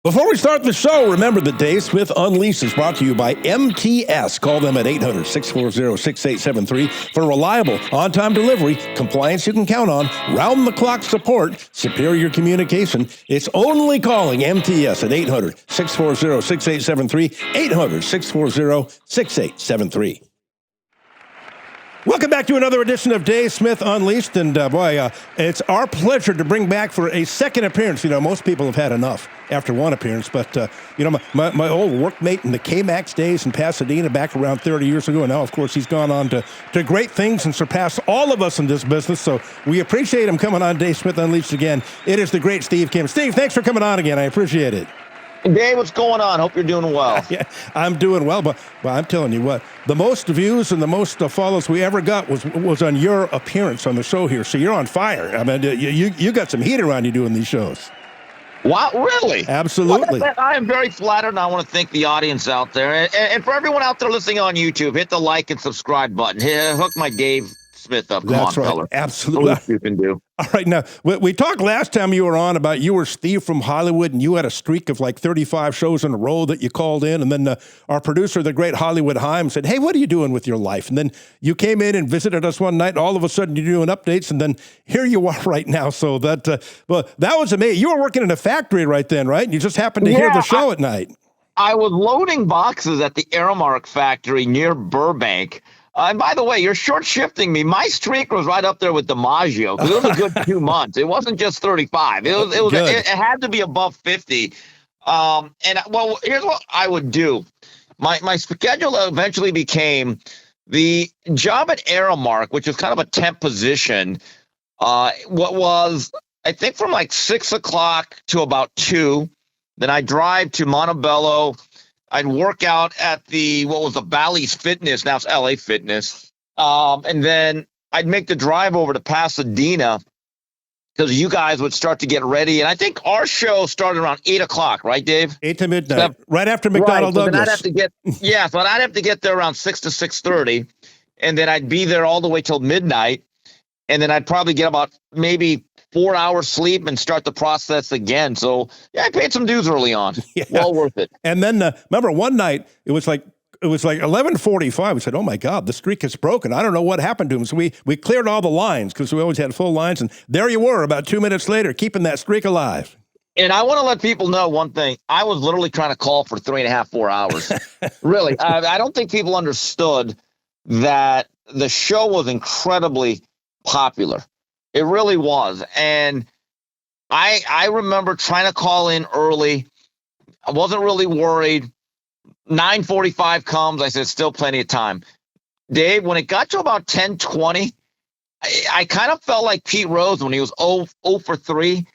Before we start the show, remember that Dave Smith Unleashed is brought to you by MTS. Call them at 800-640-6873 for reliable, on-time delivery, compliance you can count on, round-the-clock support, superior communication. It's only calling MTS at 800-640-6873, 800-640-6873. Welcome back to another edition of Dave Smith Unleashed, and it's our pleasure to bring back for a second appearance. You know, most people have had enough after one appearance, but my old workmate in the K-Max days in Pasadena back around 30 years ago, and now, of course, he's gone on to great things and surpassed all of us in this business, so we appreciate him coming on Dave Smith Unleashed again. It is the great Steve Kim. Steve, thanks for coming on again. I appreciate it. Dave, what's going on? Hope you're doing well. Yeah, I'm doing well, but I'm telling you what, the most views and the most follows we ever got was on your appearance on the show here. So you're on fire. I mean, you got some heat around you doing these shows. Wow, really? Absolutely. Well, I am very flattered, and I want to thank the audience out there. And for everyone out there listening on YouTube, hit the like and subscribe button. Hook my Dave Smith up. Come That's on, right. fella. Absolutely. What you can do. All right, now, we talked last time you were on about you were Steve from Hollywood, and you had a streak of like 35 shows in a row that you called in, and then our producer, the great Hollywood Haim, said, hey, what are you doing with your life? And then you came in and visited us one night, and all of a sudden you're doing updates, and then here you are right now. So that was amazing. You were working in a factory right then, right? And you just happened to hear the show at night. I was loading boxes at the Aramark factory near Burbank. And by the way, you're short shifting me. My streak was right up there with DiMaggio because it was a good 2 months. It wasn't just 35. It had to be above 50. Here's what I would do. My schedule eventually became the job at Aramark, which is kind of a temp position. What was, I think, from like 6 o'clock to about 2. Then I drive to Montebello. I'd work out at the Bally's Fitness, now it's LA Fitness. And then I'd make the drive over to Pasadena because you guys would start to get ready. And I think our show started around 8 o'clock, right, Dave? 8 to midnight, right after McDonald Douglas. I'd have to get there around 6 to 6:30. And then I'd be there all the way till midnight. And then I'd probably get about maybe 4 hours sleep and start the process again. So yeah, I paid some dues early on. Yeah. Well worth it. And then remember one night it was like 11:45. We said, "Oh my God, the streak is broken. I don't know what happened to him." So we cleared all the lines because we always had full lines, and there you were about 2 minutes later, keeping that streak alive. And I want to let people know one thing. I was literally trying to call for 3.5, 4 hours. Really, I don't think people understood that the show was incredibly popular. It really was. And I remember trying to call in early. I wasn't really worried. 9:45 comes. I said, still plenty of time. Dave, when it got to about 10:20, I kind of felt like Pete Rose when he was 0 for 3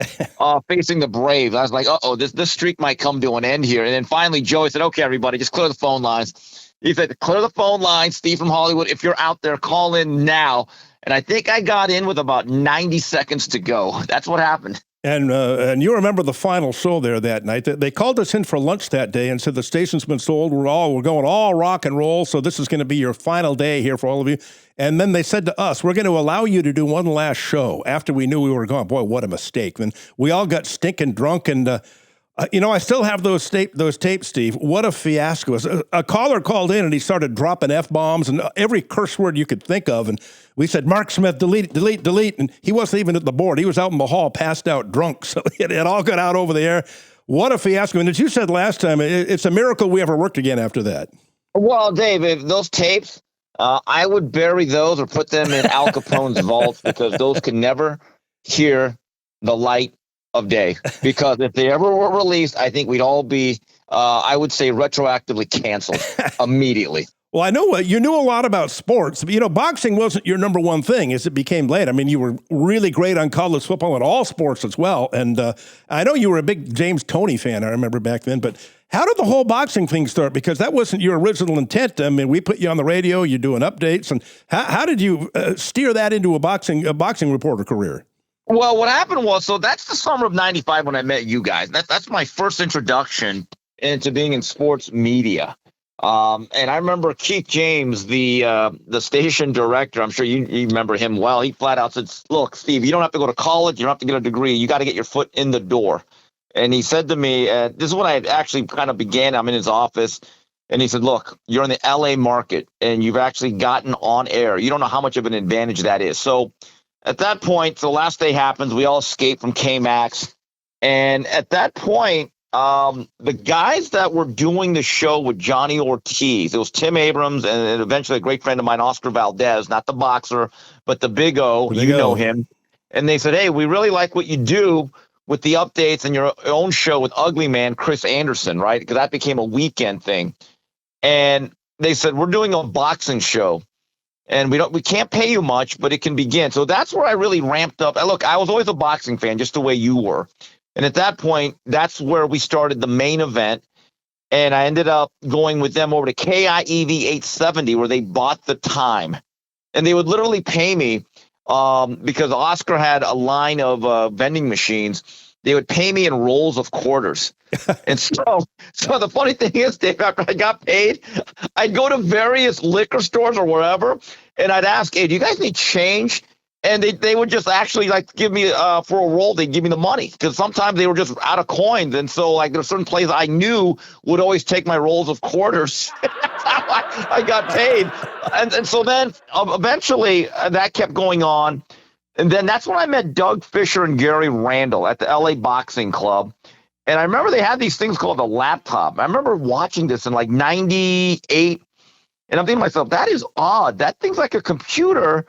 facing the Braves. I was like, this streak might come to an end here. And then finally, Joey said, okay, everybody, just clear the phone lines. He said, clear the phone lines, Steve from Hollywood. If you're out there, call in now. And I think I got in with about 90 seconds to go. That's what happened. And you remember the final show there that night. They called us in for lunch that day and said the station's been sold. We're going all rock and roll, so this is going to be your final day here for all of you. And then they said to us, we're going to allow you to do one last show after we knew we were gone. Boy, what a mistake. Then we all got stinking drunk and I still have those tapes, Steve. What a fiasco. A caller called in and he started dropping F-bombs and every curse word you could think of. And we said, Mark Smith, delete. And he wasn't even at the board. He was out in the hall, passed out drunk. So it all got out over the air. What a fiasco. And as you said last time, it's a miracle we ever worked again after that. Well, Dave, if those tapes, I would bury those or put them in Al Capone's vault because those could never hear the light of day, because if they ever were released, I think we'd all be, I would say, retroactively canceled immediately. Well, I know you knew a lot about sports, but boxing wasn't your number one thing as it became late. I mean, you were really great on college football and all sports as well. And I know you were a big James Toney fan, I remember back then, but how did the whole boxing thing start? Because that wasn't your original intent. I mean, we put you on the radio, you're doing updates, and how did you steer that into a boxing reporter career? Well, what happened was, so that's the summer of '95 when I met you guys. That's my first introduction into being in sports media. And I remember Keith James, the station director. I'm sure you remember him well. He flat out said, "Look, Steve, you don't have to go to college. You don't have to get a degree. You got to get your foot in the door." And he said to me, this is when I actually kind of began. I'm in his office. And he said, look, you're in the LA market and you've actually gotten on air. You don't know how much of an advantage that is. So at that point, the last day happens. We all escape from K-Max. And at that point, the guys that were doing the show with Johnny Ortiz, it was Tim Abrams and eventually a great friend of mine, Oscar Valdez, not the boxer, but the Big O. The Big You O. know him. And they said, hey, we really like what you do with the updates and your own show with Ugly Man, Chris Anderson, right? Because that became a weekend thing. And they said, we're doing a boxing show and we can't pay you much, but it can begin. So that's where I really ramped up. Look, I was always a boxing fan, just the way you were. And at that point, that's where we started the main event. And I ended up going with them over to KIEV 870, where they bought the time. And they would literally pay me because Oscar had a line of vending machines. They would pay me in rolls of quarters. And so the funny thing is, Dave, after I got paid, I'd go to various liquor stores or wherever, and I'd ask, hey, do you guys need change? And they would just actually like give me for a roll, they'd give me the money because sometimes they were just out of coins. And so like there's certain places I knew would always take my rolls of quarters. That's how I got paid. And so then eventually that kept going on. And then that's when I met Doug Fisher and Gary Randall at the LA Boxing Club. And I remember they had these things called a laptop. I remember watching this in like 98. And I'm thinking to myself, that is odd. That thing's like a computer,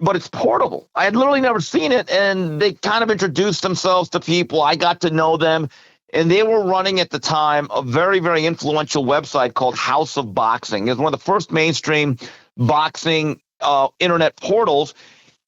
but it's portable. I had literally never seen it. And they kind of introduced themselves to people. I got to know them. And they were running at the time a very, very influential website called House of Boxing. It was one of the first mainstream boxing internet portals.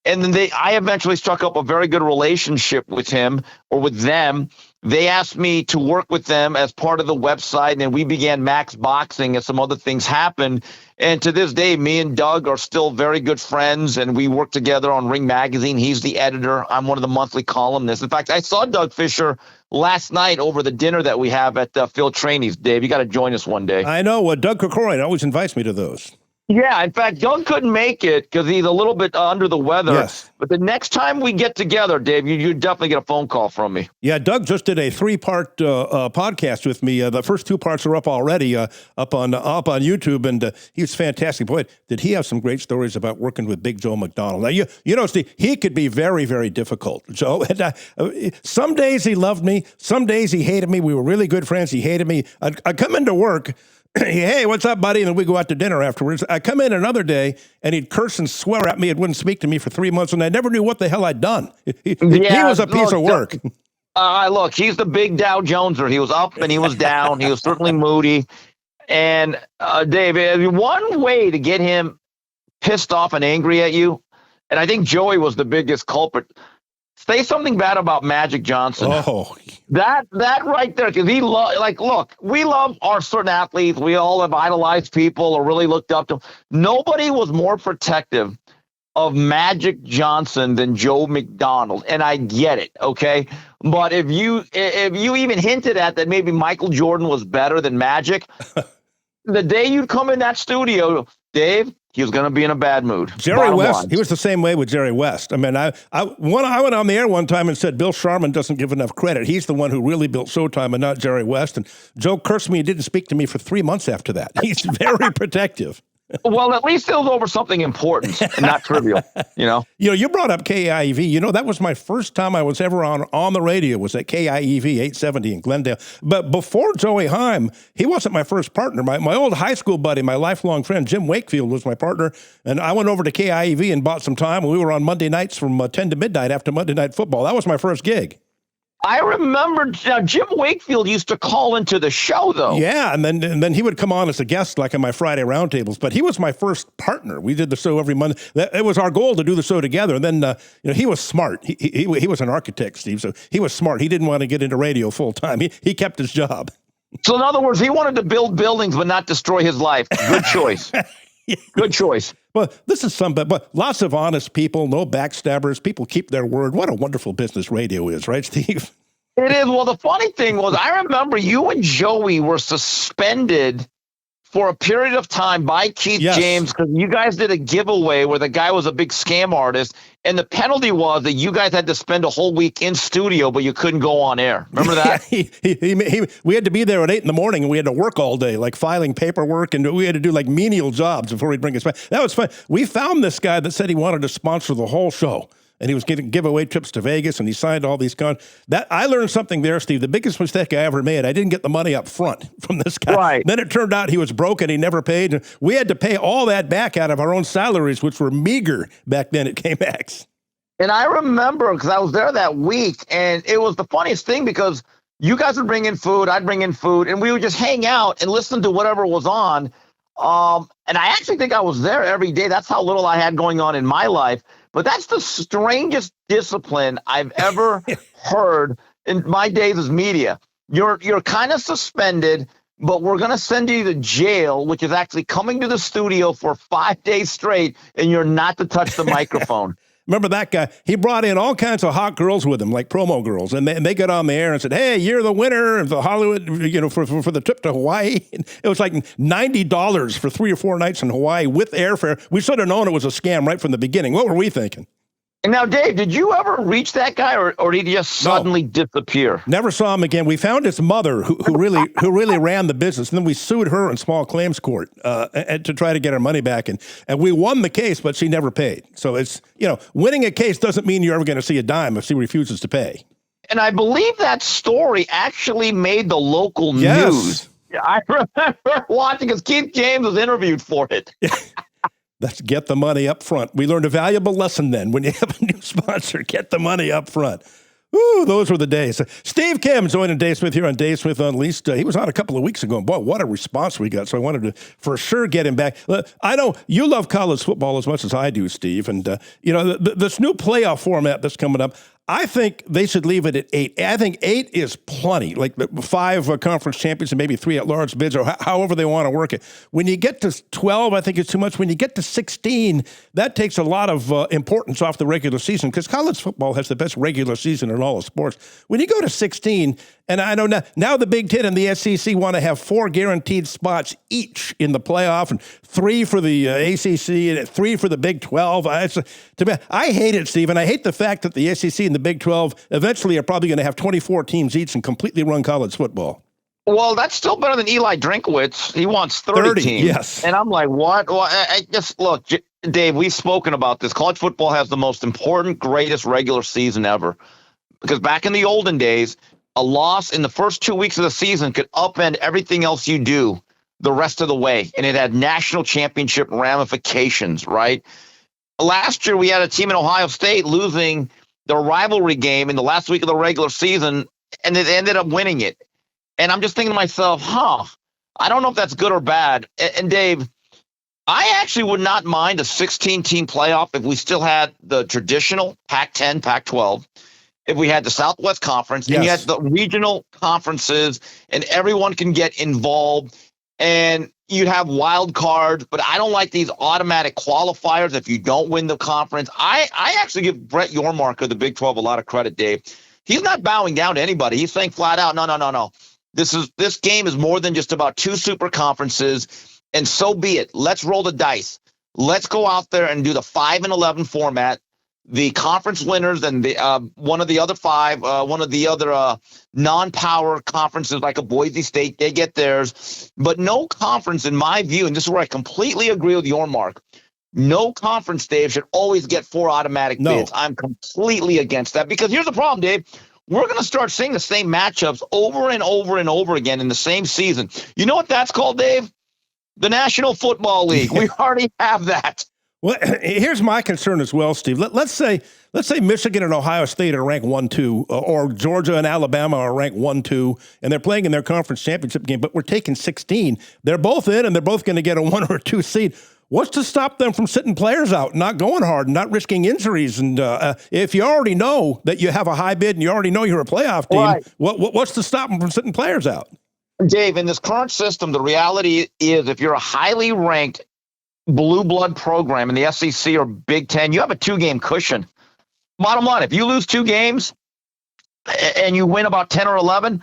And then I eventually struck up a very good relationship with him or with them. They asked me to work with them as part of the website, and then we began Max Boxing, and some other things happened. And to this day, me and Doug are still very good friends, and we work together on Ring Magazine. He's the editor. I'm one of the monthly columnists. In fact, I saw Doug Fisher last night over the dinner that we have at Phil Trainey's. Dave, you got to join us one day. I know. Doug Kokorian always invites me to those. Yeah, in fact, Doug couldn't make it because he's a little bit under the weather. Yes. But the next time we get together, Dave, you definitely get a phone call from me. Yeah, Doug just did a 3-part podcast with me. The first 2 parts are up already, up on YouTube, and he was fantastic. Boy, did he have some great stories about working with Big Joe McDonald. Now, you know, Steve, he could be very, very difficult. Joe, and, some days he loved me, some days he hated me. We were really good friends. He hated me. I'd come into work. Hey, what's up, buddy? And then we go out to dinner afterwards. I come in another day, and he'd curse and swear at me and wouldn't speak to me for 3 months, and I never knew what the hell I'd done. He was a piece of work. Look, he's the big Dow Joneser. He was up and he was down. He was certainly moody. And, Dave, one way to get him pissed off and angry at you, and I think Joey was the biggest culprit, say something bad about Magic Johnson. Oh, that right there, because look, we love our certain athletes. We all have idolized people or really looked up to them. Nobody was more protective of Magic Johnson than Joe McDonald, and I get it, okay? But if you even hinted at that maybe Michael Jordan was better than Magic, the day you'd come in that studio, Dave, he was going to be in a bad mood. Jerry West, he was the same way with Jerry West. I mean, I went on the air one time and said Bill Sharman doesn't give enough credit. He's the one who really built Showtime and not Jerry West. And Joe cursed me and didn't speak to me for 3 months after that. He's very protective. Well, at least it was over something important and not trivial, you know? You brought up KIEV. That was my first time I was ever on the radio was at KIEV 870 in Glendale. But before Joey Heim, he wasn't my first partner. My old high school buddy, my lifelong friend, Jim Wakefield, was my partner. And I went over to KIEV and bought some time. We were on Monday nights from 10 to midnight after Monday Night Football. That was my first gig. I remember Jim Wakefield used to call into the show, though. Yeah, and then he would come on as a guest, like on my Friday roundtables. But he was my first partner. We did the show every Monday. It was our goal to do the show together. And then he was smart. He was an architect, Steve. So he was smart. He didn't want to get into radio full time. He kept his job. So in other words, he wanted to build buildings but not destroy his life. Good choice. Good choice. Well, this is but lots of honest people, no backstabbers. People keep their word. What a wonderful business radio is, right, Steve? It is. Well, the funny thing was, I remember you and Joey were suspended for a period of time by Keith Yes. James, because you guys did a giveaway where the guy was a big scam artist, and the penalty was that you guys had to spend a whole week in studio, but you couldn't go on air. Remember that? We had to be there at 8 in the morning, and we had to work all day, like filing paperwork, and we had to do like menial jobs before he'd bring us back. That was fun. We found this guy that said he wanted to sponsor the whole show. And he was getting giveaway trips to Vegas, and he signed all these That I learned something there, Steve. The biggest mistake I ever made, I didn't get the money up front from this guy. Right. Then it turned out he was broke and he never paid. And we had to pay all that back out of our own salaries, which were meager back then at KMAX. And I remember, because I was there that week, and it was the funniest thing because you guys would bring in food, I'd bring in food, and we would just hang out and listen to whatever was on. And I actually think I was there every day. That's how little I had going on in my life. But that's the strangest discipline I've ever heard in my days as media. You're kind of suspended, but we're going to send you to jail, which is actually coming to the studio for 5 days straight, and you're not to touch the microphone. Remember that guy? He brought in all kinds of hot girls with him, like promo girls, and they got on the air and said, "Hey, you're the winner of the Hollywood, for the trip to Hawaii." And it was like $90 for 3 or 4 nights in Hawaii with airfare. We should have known it was a scam right from the beginning. What were we thinking? And now, Dave, did you ever reach that guy, or did he just suddenly disappear? Never saw him again. We found his mother, who really ran the business, and then we sued her in small claims court to try to get our money back, and we won the case, but she never paid. So it's winning a case doesn't mean you're ever going to see a dime if she refuses to pay. And I believe that story actually made the local news. I remember watching because Keith James was interviewed for it. Let's get the money up front. We learned a valuable lesson then. When you have a new sponsor, get the money up front. Ooh, those were the days. Steve Kim joining Dave Smith here on Dave Smith Unleashed. He was on a couple of weeks ago, and boy, what a response we got. So I wanted to for sure get him back. I know you love college football as much as I do, Steve. And, this new playoff format that's coming up, I think they should leave it at 8. I think 8 is plenty, like 5 conference champions and maybe 3 at-large bids, or however they want to work it. When you get to 12, I think it's too much. When you get to 16, that takes a lot of importance off the regular season, because college football has the best regular season in all of sports. When you go to 16, and I know now the Big Ten and the SEC want to have 4 guaranteed spots each in the playoff, and 3 for the ACC and 3 for the Big 12. I hate it, Steve, and I hate the fact that the SEC and the Big 12 eventually are probably going to have 24 teams each and completely run college football. Well, that's still better than Eli Drinkowitz. He wants 30 teams. Yes. And I'm like, what? Well, I just look, Dave, we've spoken about this. College football has the most important, greatest regular season ever. Because back in the olden days, a loss in the first 2 weeks of the season could upend everything else you do the rest of the way. And it had national championship ramifications, right? Last year, we had a team in Ohio State losing their rivalry game in the last week of the regular season, and they ended up winning it. And I'm just thinking to myself, I don't know if that's good or bad. And Dave, I actually would not mind a 16-team playoff if we still had the traditional Pac-10, Pac-12, if we had the Southwest Conference, and you had the regional conferences, and everyone can get involved, and you'd have wild cards. But I don't like these automatic qualifiers if you don't win the conference. I actually give Brett Yormark of the Big 12 a lot of credit, Dave. He's not bowing down to anybody. He's saying flat out, no. This game is more than just about 2 super conferences, and so be it. Let's roll the dice. Let's go out there and do the 5-11 format. The conference winners and the one of the other 5, one of the other non-power conferences like a Boise State, they get theirs. But no conference, in my view, and this is where I completely agree with Yormark, no conference, Dave, should always get 4 automatic bids. I'm completely against that, because here's the problem, Dave. We're going to start seeing the same matchups over and over and over again in the same season. You know what that's called, Dave? The National Football League. We already have that. Well, here's my concern as well, Steve. Let's say Michigan and Ohio State are ranked 1-2, or Georgia and Alabama are ranked 1-2, and they're playing in their conference championship game, but we're taking 16. They're both in, and they're both going to get a 1 or 2 seed. What's to stop them from sitting players out, not going hard, and not risking injuries? And if you already know that you have a high bid and you already know you're a playoff team, right, what's to stop them from sitting players out? Dave, in this current system, the reality is if you're a highly ranked blue blood program in the SEC or Big Ten, you have a 2-game cushion. Bottom line, if you lose 2 games and you win about 10 or 11,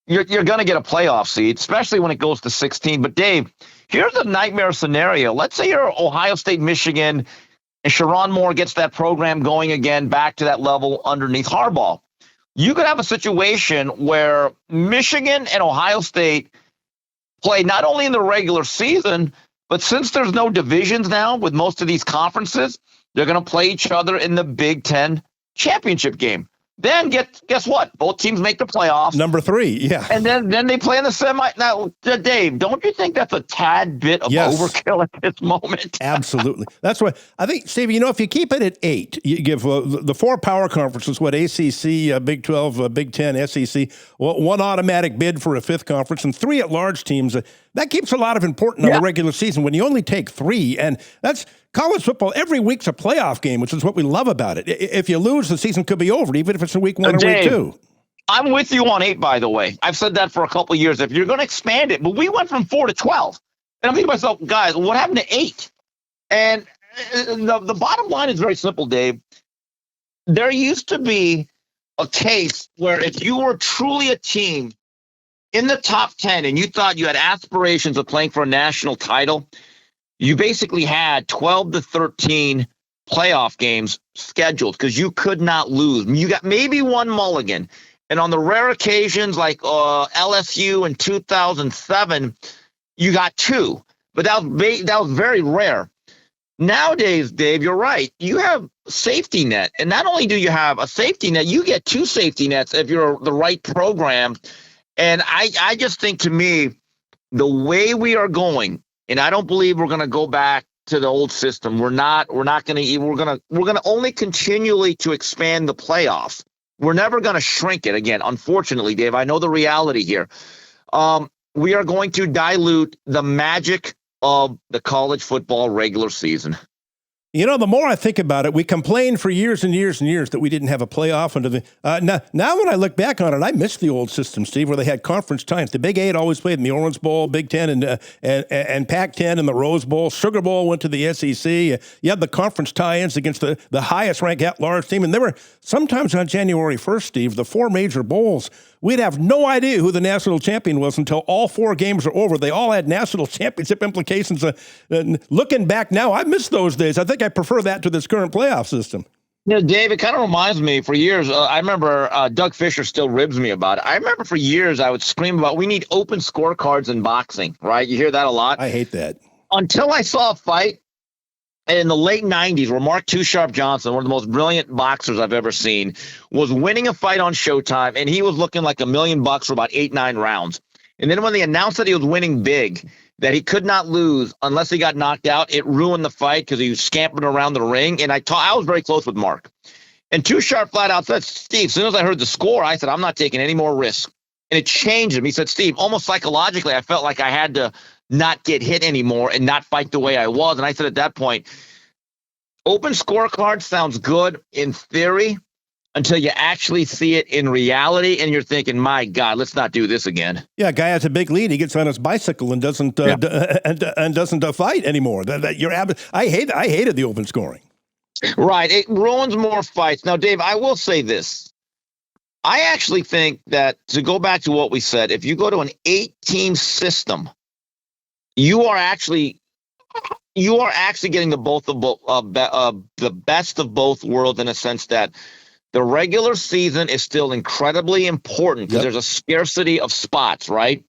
you're going to get a playoff seed, especially when it goes to 16. But Dave, Here's a nightmare scenario. Let's say you're Ohio State, Michigan, and Sharon Moore gets that program going again, back to that level underneath Harbaugh. You could have a situation where Michigan and Ohio State play not only in the regular season, but since there's no divisions now with most of these conferences, they're going to play each other in the Big Ten championship game. Then guess what? Both teams make the playoffs. Number 3, yeah. And then they play in the semi. Now, Dave, don't you think that's a tad bit of overkill at this moment? Absolutely. That's why I think, Steve, if you keep it at 8, you give the 4 power conferences, ACC, Big 12, Big 10, SEC, one automatic bid for a 5th conference, and 3 at-large teams. That keeps a lot of importance on the regular season when you only take 3. And that's college football. Every week's a playoff game, which is what we love about it. If you lose, the season could be over, even if it's in week 1 or week 2. I'm with you on 8, by the way. I've said that for a couple of years. If you're going to expand it, but we went from 4 to 12. And I'm thinking to myself, guys, what happened to 8? And the bottom line is very simple, Dave. There used to be a case where if you were truly a team in the top 10 and you thought you had aspirations of playing for a national title, you basically had 12 to 13 playoff games scheduled because you could not lose. You got maybe one mulligan. And on the rare occasions like LSU in 2007, you got 2. But that was very rare. Nowadays, Dave, you're right. You have safety net. And not only do you have a safety net, you get 2 safety nets if you're the right program. And I just think, to me, the way we are going, and I don't believe we're going to go back to the old system. We're going to only continually to expand the playoffs. We're never going to shrink it again. Unfortunately, Dave, I know the reality here. We are going to dilute the magic of the college football regular season. The more I think about it, we complained for years and years and years that we didn't have a playoff. Now when I look back on it, I miss the old system, Steve, where they had conference times. The Big 8 always played in the Orange Bowl, Big 10 and Pac-10 in the Rose Bowl. Sugar Bowl went to the SEC. You had the conference tie-ins against the highest-ranked at-large team. And there were sometimes on January 1st, Steve, the 4 major bowls, we'd have no idea who the national champion was until all 4 games are over. They all had national championship implications. Looking back now, I miss those days. I think I prefer that to this current playoff system. Dave, it kind of reminds me, for years, I remember Doug Fisher still ribs me about it. I remember for years I would scream about, we need open scorecards in boxing, right? You hear that a lot. I hate that. Until I saw a fight in the late 90s where Mark Too Sharp Johnson, one of the most brilliant boxers I've ever seen, was winning a fight on Showtime, and he was looking like $1 million for about 8-9 rounds. And then when they announced that he was winning big, that he could not lose unless he got knocked out, it ruined the fight because he was scampering around the ring. And I was very close with Mark. And Too Sharp flat out said, Steve, as soon as I heard the score, I said, I'm not taking any more risks. And it changed him. He said, Steve, almost psychologically, I felt like I had to not get hit anymore and not fight the way I was. And I said at that point, open scorecard sounds good in theory until you actually see it in reality, and you're thinking, my God, let's not do this again. Yeah, guy has a big lead. He gets on his bicycle and doesn't doesn't fight anymore. I hated the open scoring. Right. It ruins more fights. Now, Dave, I will say this. I actually think that, to go back to what we said, if you go to an 8-team system, you are actually getting the best of both worlds, in a sense that the regular season is still incredibly important because there's a scarcity of spots, right?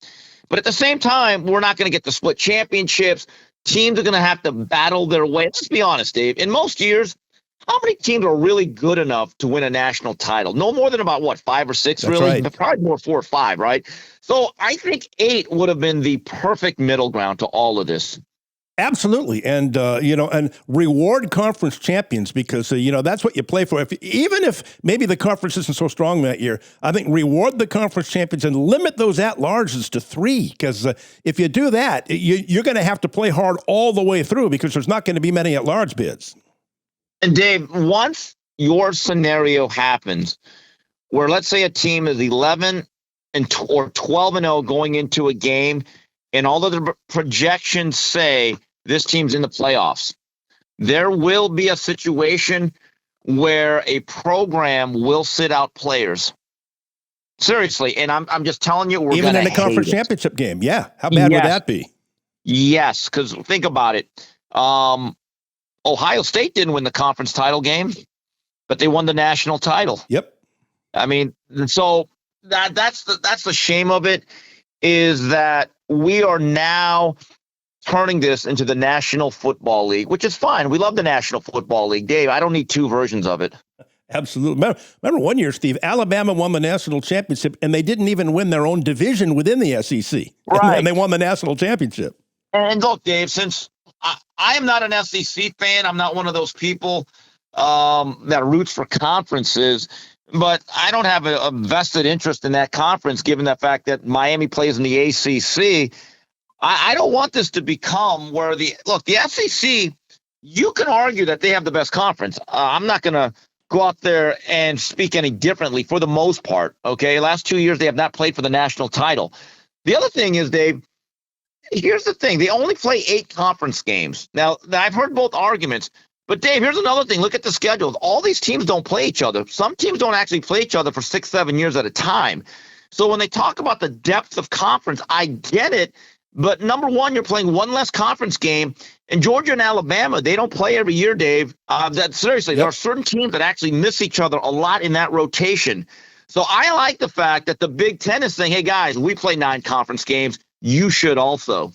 But at the same time, we're not going to get the split championships. Teams are going to have to battle their way. Let's be honest, Dave. In most years, how many teams are really good enough to win a national title? No more than about, 5 or 6, That's really? Right. Probably more 4 or 5, right? So I think 8 would have been the perfect middle ground to all of this. Absolutely. And, and reward conference champions because, that's what you play for. Even if maybe the conference isn't so strong that year, I think reward the conference champions and limit those at-larges to 3. Because if you do that, you're going to have to play hard all the way through because there's not going to be many at-large bids. And, Dave, once your scenario happens where, let's say, a team is 11 or 12-0 going into a game, and all of the projections say this team's in the playoffs, there will be a situation where a program will sit out players. Seriously, and I'm just telling you, we're even in a conference championship game. Yeah, how bad would that be? Yes, because think about it. Ohio State didn't win the conference title game, but they won the national title. Yep. I mean, so that's the shame of it, is that we are now turning this into the National Football League, which is fine. We love the National Football League. Dave, I don't need two versions of it. Absolutely. Remember one year, Steve, Alabama won the national championship, and they didn't even win their own division within the SEC. Right. And they won the national championship. And look, Dave, since I am not an SEC fan, I'm not one of those people that roots for conferences, but I don't have a vested interest in that conference, given the fact that Miami plays in the ACC. I don't want this to become where the SEC, you can argue that they have the best conference. I'm not going to go out there and speak any differently for the most part. Okay. Last 2 years, they have not played for the national title. The other thing is, Dave, here's the thing. They only play 8 conference games. Now, I've heard both arguments, but Dave, here's another thing. Look at the schedule. All these teams don't play each other. Some teams don't actually play each other for 6-7 years at a time. So when they talk about the depth of conference, I get it. But number one, you're playing one less conference game. And Georgia and Alabama, they don't play every year, Dave. Seriously, there are certain teams that actually miss each other a lot in that rotation. So I like the fact that the Big Ten is saying, hey, guys, we play 9 conference games. You should also.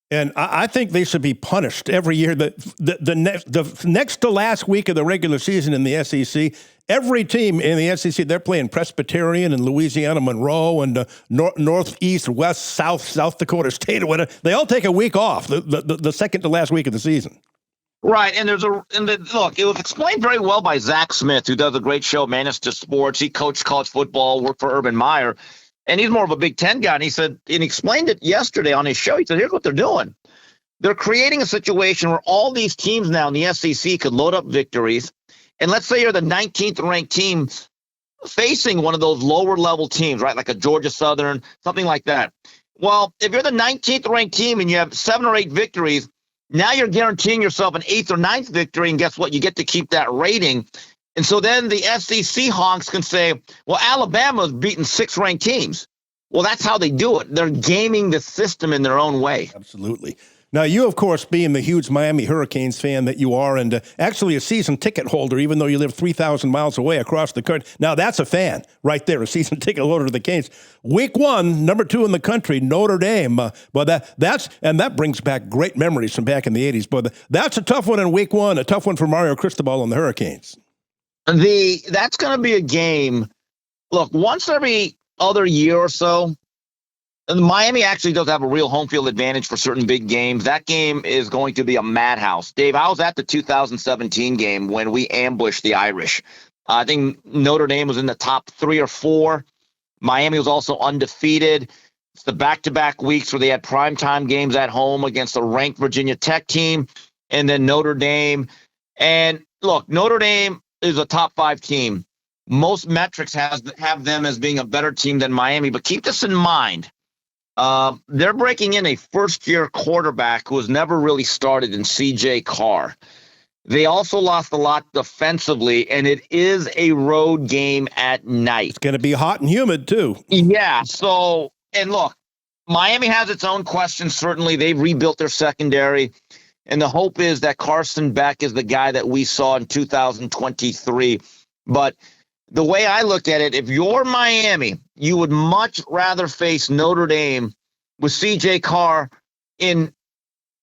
And I think they should be punished every year. The next to last week of the regular season in the SEC, every team in the SEC, they're playing Presbyterian and Louisiana Monroe and Northeast, West, South Dakota State or whatever. They all take a week off the second to last week of the season. Right, and look, it was explained very well by Zach Smith, who does a great show, Manchester Sports. He coached college football, worked for Urban Meyer. And he's more of a Big Ten guy. And he explained it yesterday on his show. He said, here's what they're doing. They're creating a situation where all these teams now in the SEC could load up victories. And let's say you're the 19th ranked team facing one of those lower level teams, right? Like a Georgia Southern, something like that. Well, if you're the 19th ranked team and you have 7 or 8 victories, now you're guaranteeing yourself an 8th or 9th victory. And guess what? You get to keep that rating. And so then the SEC honks can say, well, Alabama's beaten 6 ranked teams. Well, that's how they do it. They're gaming the system in their own way. Absolutely. Now, you, of course, being the huge Miami Hurricanes fan that you are, and actually a season ticket holder, even though you live 3,000 miles away across the country. Now, that's a fan right there, a season ticket holder to the Canes. Week 1, number 2 in the country, Notre Dame. But that brings back great memories from back in the 80s. But that's a tough one in week 1, a tough one for Mario Cristobal and the Hurricanes. That's going to be a game. Look, once every other year or so, and Miami actually does have a real home field advantage for certain big games. That game is going to be a madhouse. Dave, I was at the 2017 game when we ambushed the Irish. I think Notre Dame was in the top 3 or 4. Miami was also undefeated. It's the back-to-back weeks where they had primetime games at home against a ranked Virginia Tech team and then Notre Dame. And look, Notre Dame is a top 5 team. Most metrics have them as being a better team than Miami, but keep this in mind. They're breaking in a first-year quarterback who has never really started in C.J. Carr. They also lost a lot defensively, and it is a road game at night. It's going to be hot and humid, too. Yeah, so, and look, Miami has its own questions, certainly. They've rebuilt their secondary. And the hope is that Carson Beck is the guy that we saw in 2023. But the way I look at it, if you're Miami, you would much rather face Notre Dame with C.J. Carr in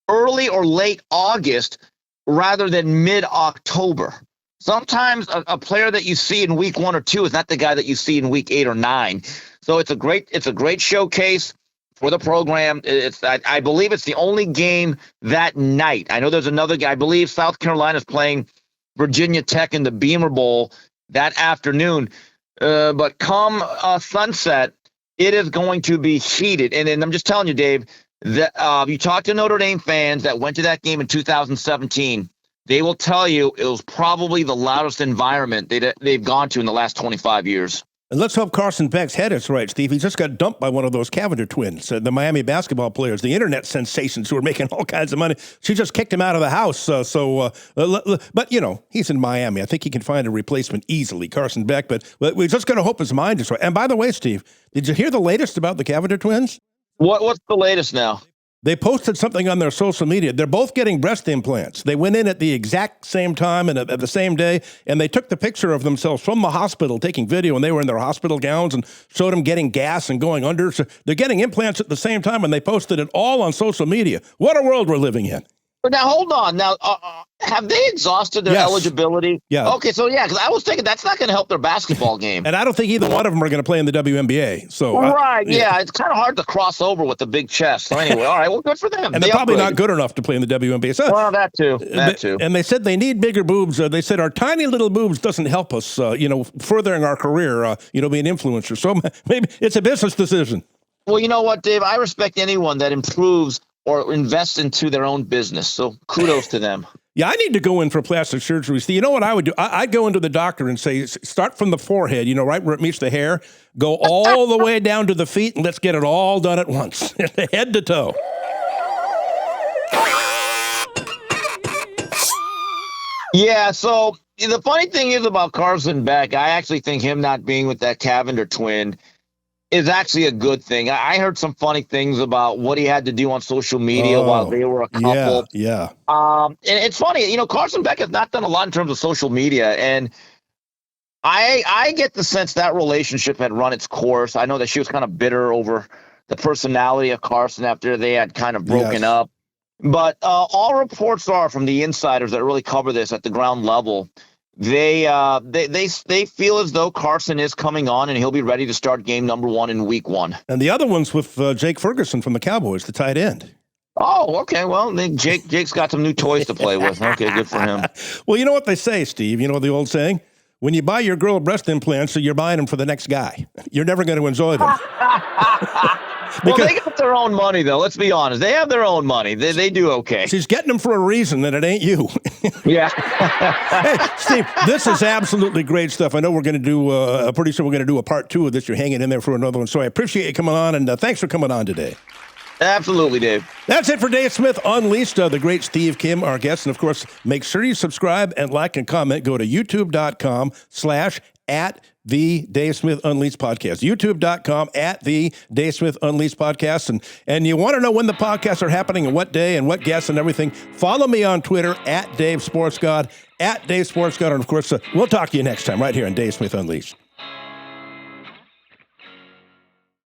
early or late August rather than mid-October. Sometimes a player that you see in week 1 or 2 is not the guy that you see in week 8 or 9. So it's a great showcase for the program. I believe it's the only game that night. I know there's another guy. I believe South Carolina's playing Virginia Tech in the Beamer Bowl that afternoon. But come sunset, it is going to be heated. And I'm just telling you, Dave, that you talk to Notre Dame fans that went to that game in 2017, they will tell you it was probably the loudest environment they've gone to in the last 25 years. And let's hope Carson Beck's head is right, Steve. He just got dumped by one of those Cavender twins, the Miami basketball players, the internet sensations who are making all kinds of money. She just kicked him out of the house. But, you know, he's in Miami. I think he can find a replacement easily, Carson Beck. But we're just going to hope his mind is right. And by the way, Steve, did you hear the latest about the Cavender twins? What's the latest now? They posted something on their social media. They're both getting breast implants. They went in at the exact same time and at the same day, and they took the picture of themselves from the hospital taking video, and they were in their hospital gowns and showed them getting gas and going under. So they're getting implants at the same time, and they posted it all on social media. What a world we're living in. But now, hold on. Now, have they exhausted their eligibility? Yeah. Okay, so because I was thinking that's not going to help their basketball game. And I don't think either one of them are going to play in the WNBA. So right, yeah, it's kind of hard to cross over with the big chest. So anyway, all right, well, good for them. And they're probably not good enough to play in the WNBA. So, well, that too. And they said they need bigger boobs. They said our tiny little boobs doesn't help us, furthering our career, being influencers. So maybe it's a business decision. Well, you know what, Dave? I respect anyone that improves or invest into their own business. So kudos to them. Yeah, I need to go in for plastic surgery. See, you know what I would do? I'd go into the doctor and say, start from the forehead, right where it meets the hair, go all the way down to the feet, and let's get it all done at once, head to toe. Yeah, so the funny thing is about Carson Beck, I actually think him not being with that Cavender twin is actually a good thing. I heard some funny things about what he had to do on social media while they were a couple. Yeah. And it's funny, Carson Beck has not done a lot in terms of social media, and I get the sense that relationship had run its course. I know that she was kind of bitter over the personality of Carson after they had kind of broken up. But all reports are from the insiders that really cover this at the ground level. They feel as though Carson is coming on and he'll be ready to start game number 1 in week 1. And the other one's with Jake Ferguson from the Cowboys, the tight end. Oh, okay. Well, Jake's got some new toys to play with. Okay, good for him. Well, you know what they say, Steve? You know the old saying? When you buy your girl breast implants, so you're buying them for the next guy. You're never going to enjoy them. Well, they got their own money, though. Let's be honest. They have their own money. They do okay. She's getting them for a reason, and it ain't you. Yeah. Hey, Steve, this is absolutely great stuff. I know we're going to do, pretty soon we're going to do a part 2 of this. You're hanging in there for another one. So I appreciate you coming on, and thanks for coming on today. Absolutely, Dave. That's it for Dave Smith Unleashed, the great Steve Kim, our guest. And, of course, make sure you subscribe and like and comment. Go to youtube.com/@the Dave Smith Unleashed podcast. youtube.com/the Dave Smith Unleashed podcast. And you want to know when the podcasts are happening and what day and what guests and everything, follow me on Twitter @DaveSportsGod, @DaveSportsGod. And, of course, we'll talk to you next time right here on Dave Smith Unleashed.